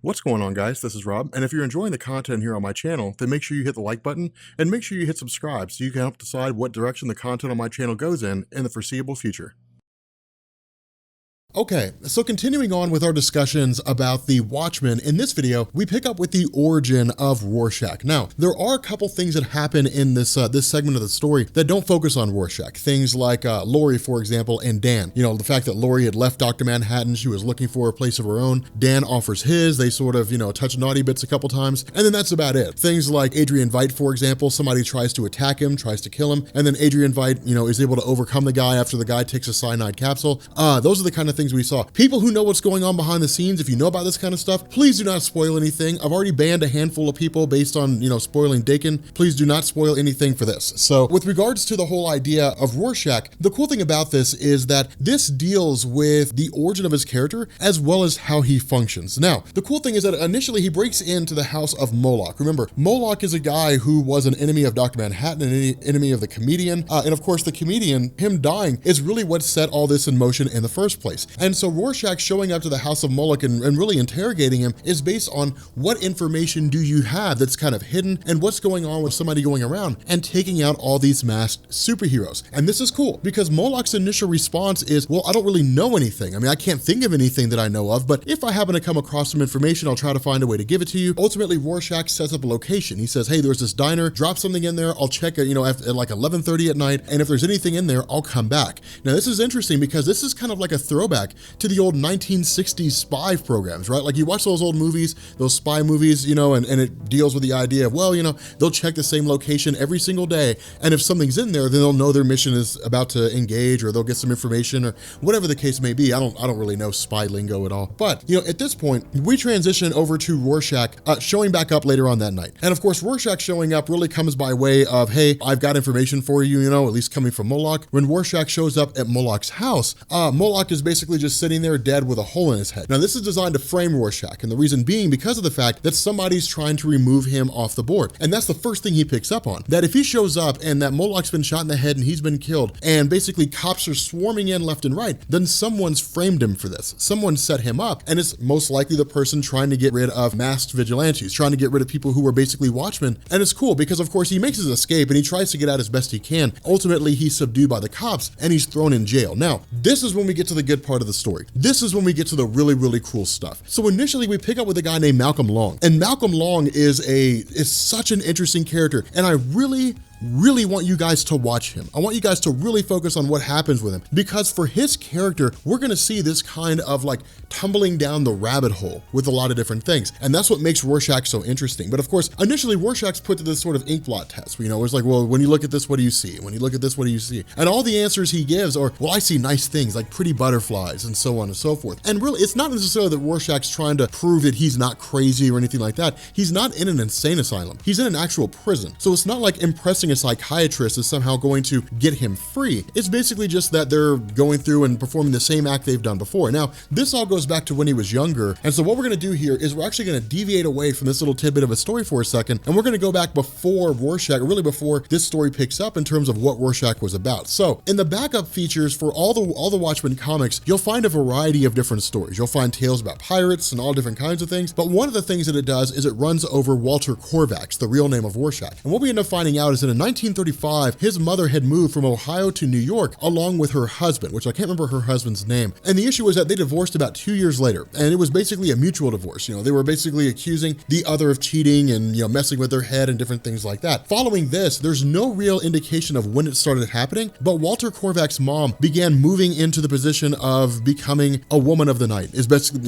What's going on, guys? This is Rob, and if you're enjoying the content here on my channel, then make sure you hit the like button and make sure you hit subscribe so you can help decide what direction the content on my channel goes in the foreseeable future. Okay, so continuing on with our discussions about the Watchmen, in this video, we pick up with the origin of Rorschach. Now, there are a couple things that happen in this segment of the story that don't focus on Rorschach. Things like Lori, for example, and Dan. You know, the fact that Lori had left Dr. Manhattan, she was looking for a place of her own. Dan offers his, they sort of, touch naughty bits a couple times, and then that's about it. Things like Adrian Veidt, for example, somebody tries to attack him, tries to kill him, and then Adrian Veidt, is able to overcome the guy after the guy takes a cyanide capsule. Those are the kind of things we saw. People who know what's going on behind the scenes, if you know about this kind of stuff, please do not spoil anything. I've already banned a handful of people based on, spoiling Dakin. Please do not spoil anything for this. So with regards to the whole idea of Rorschach, the cool thing about this is that this deals with the origin of his character as well as how he functions. Now, the cool thing is that initially he breaks into the house of Moloch. Remember, Moloch is a guy who was an enemy of Dr. Manhattan, an enemy of the comedian. And of course, the comedian, him dying, is really what set all this in motion in the first place. And so Rorschach showing up to the house of Moloch and really interrogating him is based on what information do you have that's kind of hidden and what's going on with somebody going around and taking out all these masked superheroes. And this is cool because Moloch's initial response is, well, I don't really know anything. I mean, I can't think of anything that I know of, but if I happen to come across some information, I'll try to find a way to give it to you. Ultimately, Rorschach sets up a location. He says, hey, there's this diner, drop something in there. I'll check it, at like 11:30 at night. And if there's anything in there, I'll come back. Now, this is interesting because this is kind of like a throwback to the old 1960s spy programs, right? Like you watch those old movies, those spy movies, and it deals with the idea of, well, they'll check the same location every single day. And if something's in there, then they'll know their mission is about to engage or they'll get some information or whatever the case may be. I don't really know spy lingo at all. But, at this point, we transition over to Rorschach showing back up later on that night. And of course, Rorschach showing up really comes by way of, hey, I've got information for you, at least coming from Moloch. When Rorschach shows up at Moloch's house, Moloch is basically just sitting there dead with a hole in his head. Now, this is designed to frame Rorschach, and the reason being because of the fact that somebody's trying to remove him off the board. And that's the first thing he picks up on, that if he shows up and that Moloch's been shot in the head and he's been killed, and basically cops are swarming in left and right, then someone's framed him for this. Someone set him up, and it's most likely the person trying to get rid of masked vigilantes, trying to get rid of people who were basically Watchmen. And it's cool because, of course, he makes his escape and he tries to get out as best he can. Ultimately, he's subdued by the cops and he's thrown in jail. Now, this is when we get to the good part of the story. This is when we get to the really, really cool stuff. So initially we pick up with a guy named Malcolm Long, and Malcolm Long is such an interesting character, and I really want you guys to watch him. I want you guys to really focus on what happens with him, because for his character, we're gonna see this kind of like tumbling down the rabbit hole with a lot of different things. And that's what makes Rorschach so interesting. But of course, initially Rorschach's put to this sort of ink blot test, it's like, well, when you look at this, what do you see? When you look at this, what do you see? And all the answers he gives are, well, I see nice things like pretty butterflies and so on and so forth. And really, it's not necessarily that Rorschach's trying to prove that he's not crazy or anything like that. He's not in an insane asylum. He's in an actual prison. So it's not like impressing a psychiatrist is somehow going to get him free. It's basically just that they're going through and performing the same act they've done before. Now, this all goes back to when he was younger. And so what we're gonna do here is we're actually gonna deviate away from this little tidbit of a story for a second, and we're gonna go back before Rorschach, or really before this story picks up in terms of what Rorschach was about. So in the backup features for all the Watchmen comics, you'll find a variety of different stories. You'll find tales about pirates and all different kinds of things. But one of the things that it does is it runs over Walter Korvax, the real name of Rorschach. And what we end up finding out is that in 1935, his mother had moved from Ohio to New York along with her husband, which I can't remember her husband's name. And the issue was that they divorced about 2 years later, and it was basically a mutual divorce. They were basically accusing the other of cheating and, messing with their head and different things like that. Following this, there's no real indication of when it started happening, but Walter Korvax's mom began moving into the position of becoming a woman of the night, is basically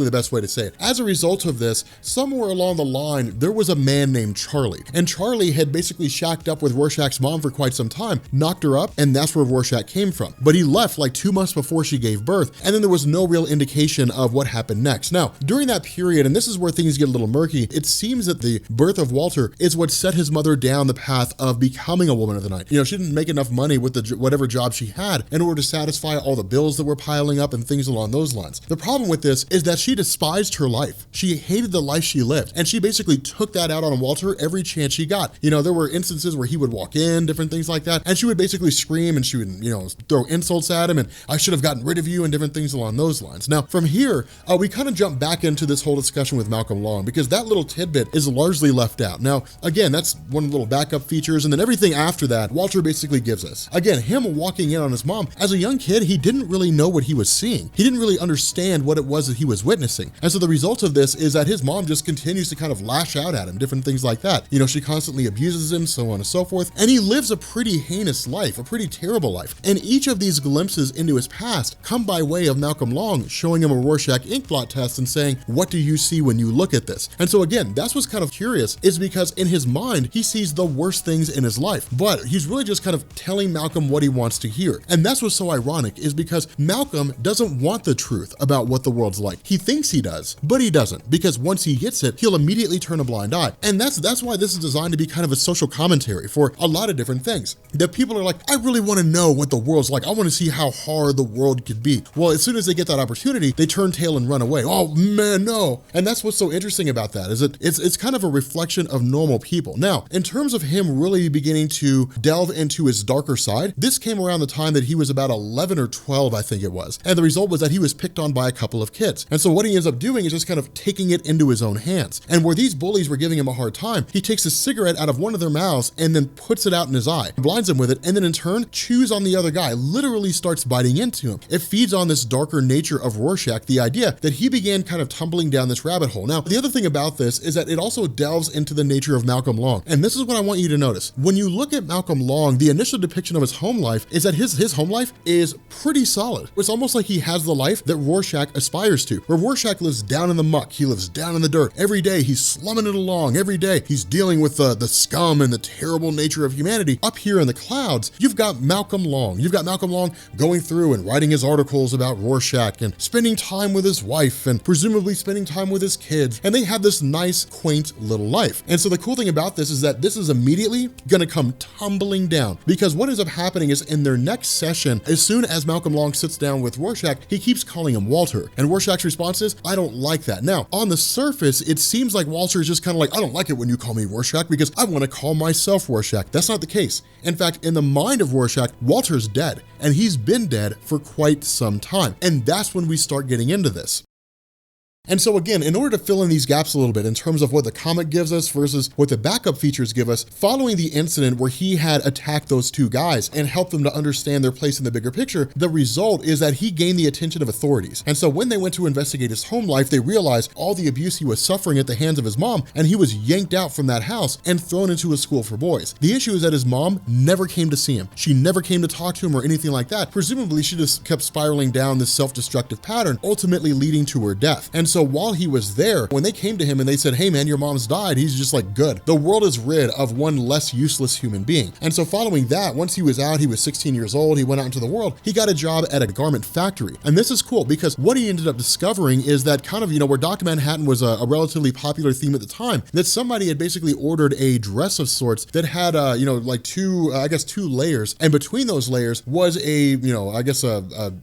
the best way to say it. As a result of this, somewhere along the line, there was a man named Charlie, and Charlie had basically shacked up with Rorschach's mom for quite some time, knocked her up, and that's where Rorschach came from. But he left like 2 months before she gave birth, and then there was no real indication of what happened next. Now, during that period, and this is where things get a little murky, it seems that the birth of Walter is what set his mother down the path of becoming a woman of the night. She didn't make enough money with whatever job she had in order to satisfy all the bills that were piling up and things along those lines. The problem with this is that she despised her life. She hated the life she lived, and she basically took that out on Walter every chance she got. There were instances where he would walk in, different things like that. And she would basically scream and she would, you know, throw insults at him and I should have gotten rid of you and different things along those lines. Now, from here, we kind of jump back into this whole discussion with Malcolm Long because that little tidbit is largely left out. Now, again, that's one of the little backup features. And then everything after that, Walter basically gives us. Again, him walking in on his mom. As a young kid, he didn't really know what he was seeing. He didn't really understand what it was that he was witnessing. And so the result of this is that his mom just continues to kind of lash out at him, different things like that. You know, she constantly abuses him, so on and so forth. And he lives a pretty heinous life, a pretty terrible life. And each of these glimpses into his past come by way of Malcolm Long showing him a Rorschach ink blot test and saying, what do you see when you look at this? And so again, that's what's kind of curious, is because in his mind, he sees the worst things in his life, but he's really just kind of telling Malcolm what he wants to hear. And that's what's so ironic, is because Malcolm doesn't want the truth about what the world's like. He thinks he does, but he doesn't, because once he gets it, he'll immediately turn a blind eye. And that's why this is designed to be kind of a social commentary for a lot of different things. That people are like, I really want to know what the world's like. I want to see how hard the world could be. Well, as soon as they get that opportunity, they turn tail and run away. Oh man, no. And that's what's so interesting about that, is that it's kind of a reflection of normal people. Now, in terms of him really beginning to delve into his darker side, this came around the time that he was about 11 or 12, I think it was. And the result was that he was picked on by a couple of kids. And so what he ends up doing is just kind of taking it into his own hands. And where these bullies were giving him a hard time, he takes a cigarette out of one of their mouths and then puts it out in his eye, blinds him with it, and then in turn chews on the other guy, literally starts biting into him. It feeds on this darker nature of Rorschach, the idea that he began kind of tumbling down this rabbit hole. Now, the other thing about this is that it also delves into the nature of Malcolm Long. And this is what I want you to notice. When you look at Malcolm Long, the initial depiction of his home life is that his home life is pretty solid. It's almost like he has the life that Rorschach aspires to, where Rorschach lives down in the muck. He lives down in the dirt. Every day he's slumming it along. Every day he's dealing with the scum and the terrible nature of humanity. Up here in the clouds, you've got Malcolm Long. You've got Malcolm Long going through and writing his articles about Rorschach and spending time with his wife and presumably spending time with his kids. And they have this nice, quaint little life. And so the cool thing about this is that this is immediately gonna come tumbling down, because what ends up happening is in their next session, as soon as Malcolm Long sits down with Rorschach, he keeps calling him Walter. And Rorschach's response is, I don't like that. Now, on the surface, it seems like Walter is just kind of like, I don't like it when you call me Rorschach because I want to call myself Rorschach. That's not the case. In fact, in the mind of Rorschach, Walter's dead, and he's been dead for quite some time. And that's when we start getting into this. And so again, in order to fill in these gaps a little bit in terms of what the comic gives us versus what the backup features give us, following the incident where he had attacked those two guys and helped them to understand their place in the bigger picture, the result is that he gained the attention of authorities. And so when they went to investigate his home life, they realized all the abuse he was suffering at the hands of his mom, and he was yanked out from that house and thrown into a school for boys. The issue is that his mom never came to see him. She never came to talk to him or anything like that. Presumably, she just kept spiraling down this self-destructive pattern, ultimately leading to her death. And so while he was there, when they came to him and they said, hey man, your mom's died, he's just like, good. The world is rid of one less useless human being. And so following that, once he was out, he was 16 years old, he went out into the world, he got a job at a garment factory. And this is cool because what he ended up discovering is that kind of, where Dr. Manhattan was a relatively popular theme at the time, that somebody had basically ordered a dress of sorts that had, like two layers. And between those layers was a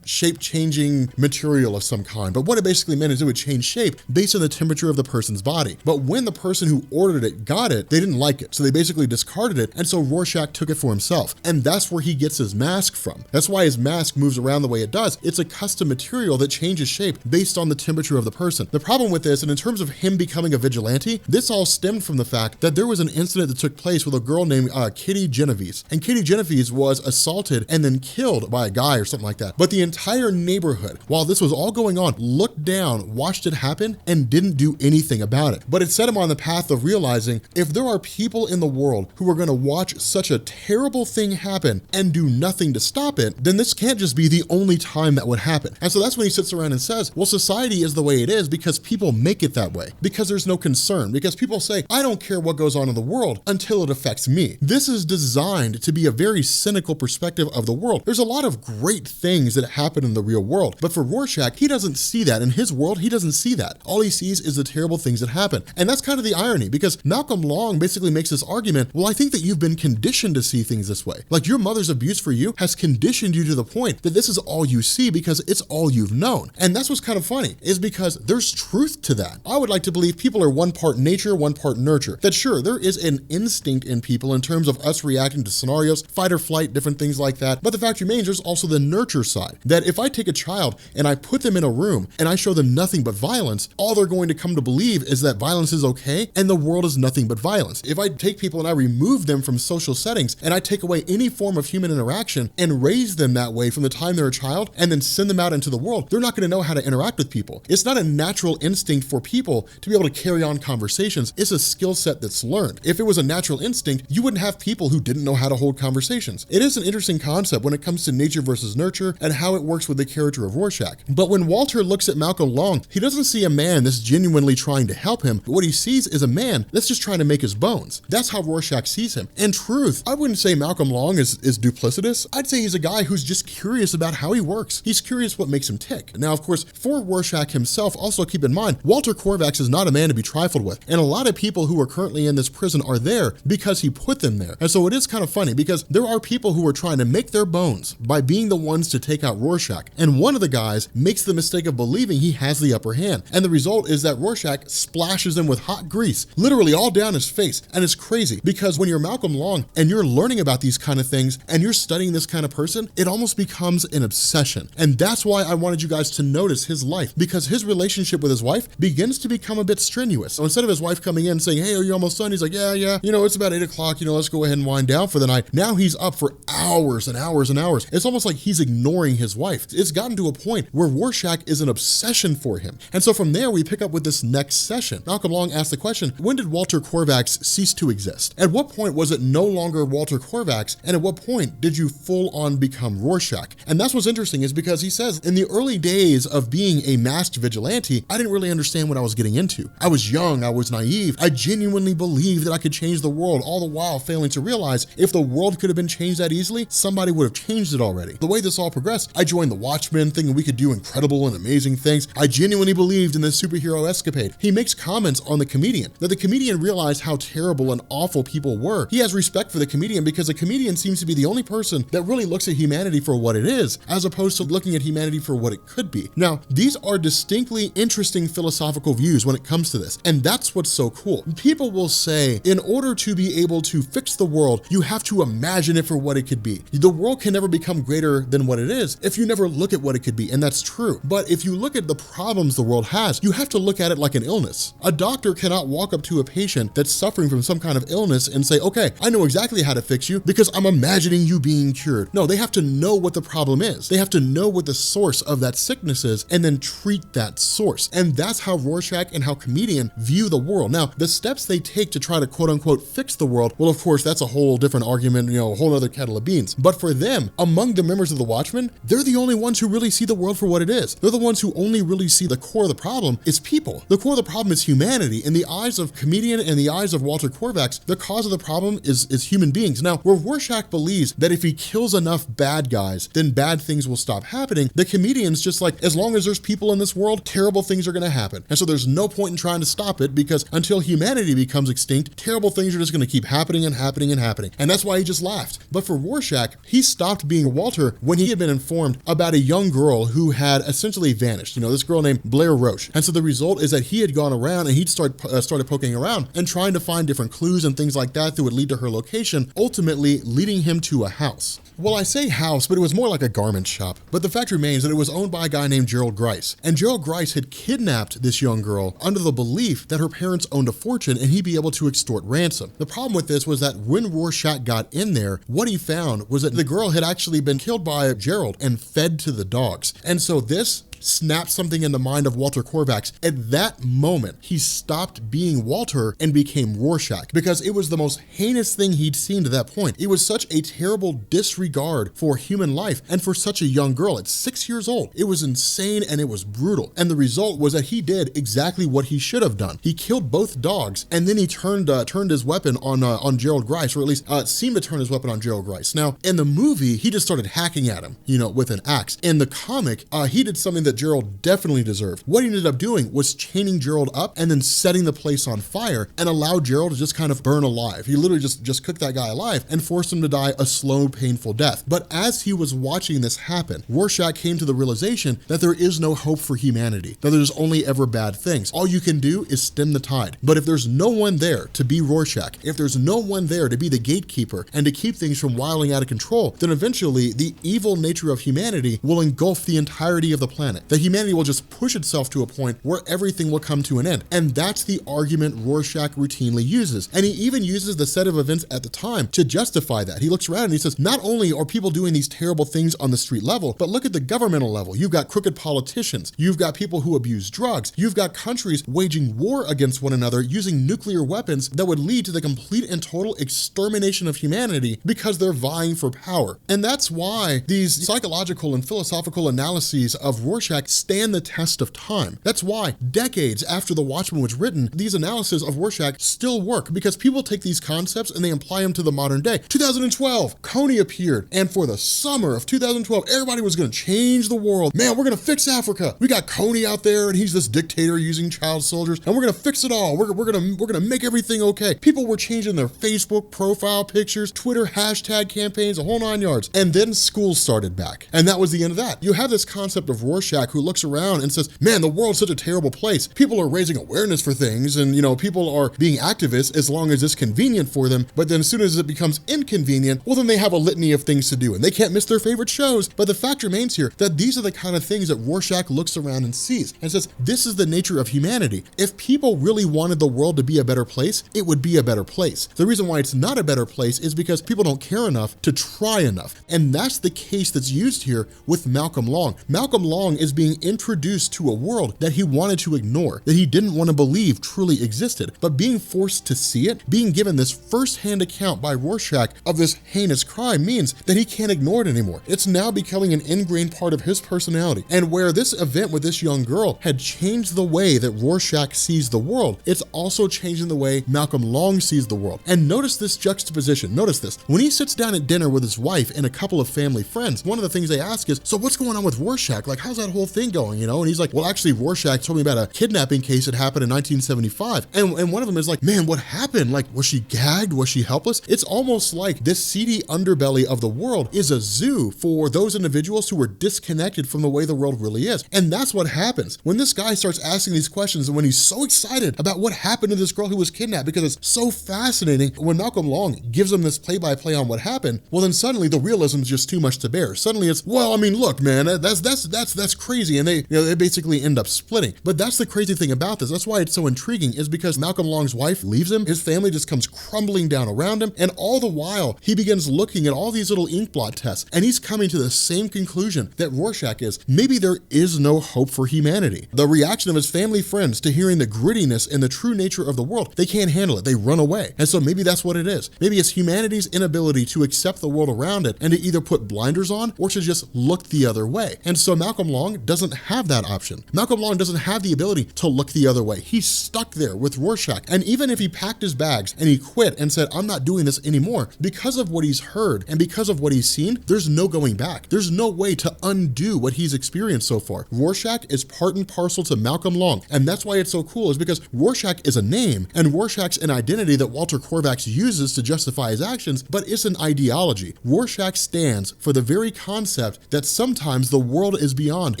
shape changing material of some kind. But what it basically meant is it would change shape based on the temperature of the person's body. But when the person who ordered it got it, they didn't like it. So they basically discarded it. And so Rorschach took it for himself. And that's where he gets his mask from. That's why his mask moves around the way it does. It's a custom material that changes shape based on the temperature of the person. The problem with this, and in terms of him becoming a vigilante, this all stemmed from the fact that there was an incident that took place with a girl named Kitty Genovese. And Kitty Genovese was assaulted and then killed by a guy or something like that. But the entire neighborhood, while this was all going on, looked down, watched it happen, and didn't do anything about it. But it set him on the path of realizing if there are people in the world who are going to watch such a terrible thing happen and do nothing to stop it, then this can't just be the only time that would happen. And so that's when he sits around and says, well, society is the way it is because people make it that way, because there's no concern, because people say, I don't care what goes on in the world until it affects me. This is designed to be a very cynical perspective of the world. There's a lot of great things that happen in the real world, but for Rorschach, he doesn't see that. In his world, he doesn't see that. All he sees is the terrible things that happen. And that's kind of the irony, because Malcolm Long basically makes this argument, well, I think that you've been conditioned to see things this way. Like your mother's abuse for you has conditioned you to the point that this is all you see because it's all you've known. And that's what's kind of funny, is because there's truth to that. I would like to believe people are one part nature, one part nurture. That sure, there is an instinct in people in terms of us reacting to scenarios, fight or flight, different things like that. But the fact remains, there's also the nurture side, that if I take a child and I put them in a room and I show them nothing but violence, all they're going to come to believe is that violence is okay and the world is nothing but violence. If I take people and I remove them from social settings and I take away any form of human interaction and raise them that way from the time they're a child and then send them out into the world, they're not going to know how to interact with people. It's not a natural instinct for people to be able to carry on conversations. It's a skill set that's learned. If it was a natural instinct, you wouldn't have people who didn't know how to hold conversations. It is an interesting concept when it comes to nature versus nurture and how it works with the character of Rorschach. But when Walter looks at Malcolm Long, he doesn't see a man that's genuinely trying to help him. What he sees is a man that's just trying to make his bones. That's how Rorschach sees him. In truth, I wouldn't say Malcolm Long is duplicitous. I'd say he's a guy who's just curious about how he works. He's curious what makes him tick. Now, of course, for Rorschach himself, also keep in mind, Walter Korvax is not a man to be trifled with. And a lot of people who are currently in this prison are there because he put them there. And so it is kind of funny because there are people who are trying to make their bones by being the ones to take out Rorschach. And one of the guys makes the mistake of believing he has the upper hand. And the result is that Rorschach splashes him with hot grease, literally all down his face. And it's crazy because when you're Malcolm Long and you're learning about these kind of things and you're studying this kind of person, it almost becomes an obsession. And that's why I wanted you guys to notice his life, because his relationship with his wife begins to become a bit strenuous. So instead of his wife coming in saying, hey, are you almost done? He's like, yeah, it's about 8 o'clock, let's go ahead and wind down for the night. Now he's up for hours and hours and hours. It's almost like he's ignoring his wife. It's gotten to a point where Rorschach is an obsession for him. And so from there, we pick up with this next session. Malcolm Long asked the question, when did Walter Korvax cease to exist? At what point was it no longer Walter Korvax? And at what point did you full on become Rorschach? And that's what's interesting, is because he says, in the early days of being a masked vigilante, I didn't really understand what I was getting into. I was young, I was naive, I genuinely believed that I could change the world, all the while failing to realize if the world could have been changed that easily, somebody would have changed it already. The way this all progressed, I joined the Watchmen thinking we could do incredible and amazing things. I genuinely believed in this superhero escapade. He makes comments on the comedian, that the comedian realized how terrible and awful people were. He has respect for the comedian because the comedian seems to be the only person that really looks at humanity for what it is, as opposed to looking at humanity for what it could be. Now, these are distinctly interesting philosophical views when it comes to this, and that's what's so cool. People will say, in order to be able to fix the world, you have to imagine it for what it could be. The world can never become greater than what it is if you never look at what it could be, and that's true. But if you look at the problems the world has, you have to look at it like an illness. A doctor cannot walk up to a patient that's suffering from some kind of illness and say, okay, I know exactly how to fix you because I'm imagining you being cured. No, they have to know what the problem is. They have to know what the source of that sickness is and then treat that source. And that's how Rorschach and how comedian view the world. Now, the steps they take to try to quote unquote fix the world, well, of course, that's a whole different argument, a whole other kettle of beans. But for them, among the members of the Watchmen, they're the only ones who really see the world for what it is. They're the ones who only really see the core of the problem is people. The core of the problem is humanity. In the eyes of comedian and the eyes of Walter Korvax, the cause of the problem is human beings. Now, where Rorschach believes that if he kills enough bad guys, then bad things will stop happening, the comedian's just like, as long as there's people in this world, terrible things are going to happen. And so there's no point in trying to stop it because until humanity becomes extinct, terrible things are just going to keep happening and happening and happening. And that's why he just laughed. But for Rorschach, he stopped being Walter when he had been informed about a young girl who had essentially vanished. This girl named Blair Roche. And so the result is that he had gone around and he'd started poking around and trying to find different clues and things like that would lead to her location, ultimately leading him to a house. Well, I say house, but it was more like a garment shop. But the fact remains that it was owned by a guy named Gerald Grice. And Gerald Grice had kidnapped this young girl under the belief that her parents owned a fortune and he'd be able to extort ransom. The problem with this was that when Rorschach got in there, what he found was that the girl had actually been killed by Gerald and fed to the dogs. And so this snapped something in the mind of Walter Korvax. At that moment, he stopped being Walter and became Rorschach because it was the most heinous thing he'd seen to that point. It was such a terrible disregard for human life and for such a young girl at 6 years old. It was insane and it was brutal. And the result was that he did exactly what he should have done. He killed both dogs and then he turned his weapon on Gerald Grice, or at least seemed to turn his weapon on Gerald Grice. Now, in the movie, he just started hacking at him, with an axe. In the comic, he did something that Gerald definitely deserved. What he ended up doing was chaining Gerald up and then setting the place on fire and allowed Gerald to just kind of burn alive. He literally just cooked that guy alive and forced him to die a slow, painful death. But as he was watching this happen, Rorschach came to the realization that there is no hope for humanity, that there's only ever bad things. All you can do is stem the tide. But if there's no one there to be Rorschach, if there's no one there to be the gatekeeper and to keep things from wilding out of control, then eventually the evil nature of humanity will engulf the entirety of the planet. That humanity will just push itself to a point where everything will come to an end. And that's the argument Rorschach routinely uses. And he even uses the set of events at the time to justify that. He looks around and he says, not only are people doing these terrible things on the street level, but look at the governmental level. You've got crooked politicians. You've got people who abuse drugs. You've got countries waging war against one another using nuclear weapons that would lead to the complete and total extermination of humanity because they're vying for power. And that's why these psychological and philosophical analyses of Rorschach stand the test of time. That's why decades after The Watchmen was written, these analyses of Rorschach still work because people take these concepts and they apply them to the modern day. 2012, Coney appeared, and for the summer of 2012, everybody was going to change the world. Man, we're going to fix Africa. We got Coney out there, and he's this dictator using child soldiers, and we're going to fix it all. We're going to make everything okay. People were changing their Facebook profile pictures, Twitter hashtag campaigns, the whole 9 yards. And then school started back, and that was the end of that. You have this concept of Rorschach who looks around and says, man, the world's such a terrible place. People are raising awareness for things, and people are being activists as long as it's convenient for them. But then as soon as it becomes inconvenient, well, then they have a litany of things to do, and they can't miss their favorite shows. But the fact remains here that these are the kind of things that Rorschach looks around and sees and says, this is the nature of humanity. If people really wanted the world to be a better place, it would be a better place. The reason why it's not a better place is because people don't care enough to try enough. And that's the case that's used here with Malcolm Long. Malcolm Long is being introduced to a world that he wanted to ignore, that he didn't want to believe truly existed, but being forced to see it, being given this first-hand account by Rorschach of this heinous crime means that he can't ignore it anymore. It's now becoming an ingrained part of his personality. And where this event with this young girl had changed the way that Rorschach sees the world, it's also changing the way Malcolm Long sees the world. And notice this juxtaposition. Notice this. When he sits down at dinner with his wife and a couple of family friends, one of the things they ask is, so what's going on with Rorschach? Like, how's that whole thing going, And he's like, well, actually, Rorschach told me about a kidnapping case that happened in 1975. And one of them is like, man, what happened? Like, was she gagged? Was she helpless? It's almost like this seedy underbelly of the world is a zoo for those individuals who are disconnected from the way the world really is. And that's what happens when this guy starts asking these questions and when he's so excited about what happened to this girl who was kidnapped because it's so fascinating. When Malcolm Long gives him this play-by-play on what happened, well, then suddenly the realism is just too much to bear. Suddenly it's, well, I mean, look, man, that's crazy. And they basically end up splitting. But that's the crazy thing about this. That's why it's so intriguing, is because Malcolm Long's wife leaves him, his family just comes crumbling down around him, and all the while he begins looking at all these little inkblot tests, and he's coming to the same conclusion that Rorschach is. Maybe there is no hope for humanity. The reaction of his family friends to hearing the grittiness and the true nature of the world, they can't handle it. They run away. And so maybe that's what it is. Maybe it's humanity's inability to accept the world around it and to either put blinders on or to just look the other way. And so Malcolm Long doesn't have that option. Malcolm Long doesn't have the ability to look the other way. He's stuck there with Rorschach. And even if he packed his bags and he quit and said, I'm not doing this anymore, because of what he's heard and because of what he's seen, there's no going back. There's no way to undo what he's experienced so far. Rorschach is part and parcel to Malcolm Long. And that's why it's so cool, is because Rorschach is a name, and Rorschach's an identity that Walter Kovacs uses to justify his actions, but it's an ideology. Rorschach stands for the very concept that sometimes the world is beyond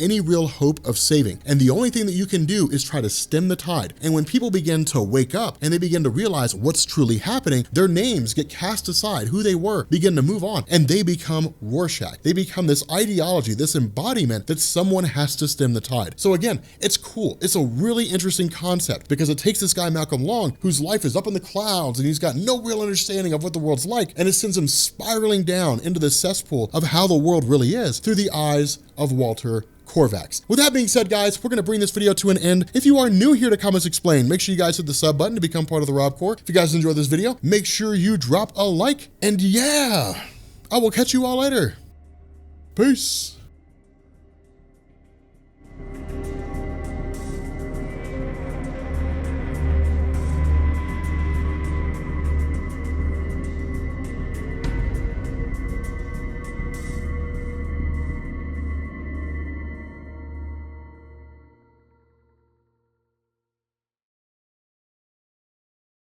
any real hope of saving. And the only thing that you can do is try to stem the tide. And when people begin to wake up and they begin to realize what's truly happening, their names get cast aside, who they were, begin to move on, and they become Rorschach. They become this ideology, this embodiment that someone has to stem the tide. So again, it's cool. It's a really interesting concept because it takes this guy Malcolm Long, whose life is up in the clouds and he's got no real understanding of what the world's like, and it sends him spiraling down into the cesspool of how the world really is through the eyes of Walter Kovacs. With that being said, guys, we're going to bring this video to an end. If you are new here to Comics Explained, make sure you guys hit the sub button to become part of the Rob Corps. If you guys enjoyed this video, make sure you drop a like. And yeah, I will catch you all later. Peace.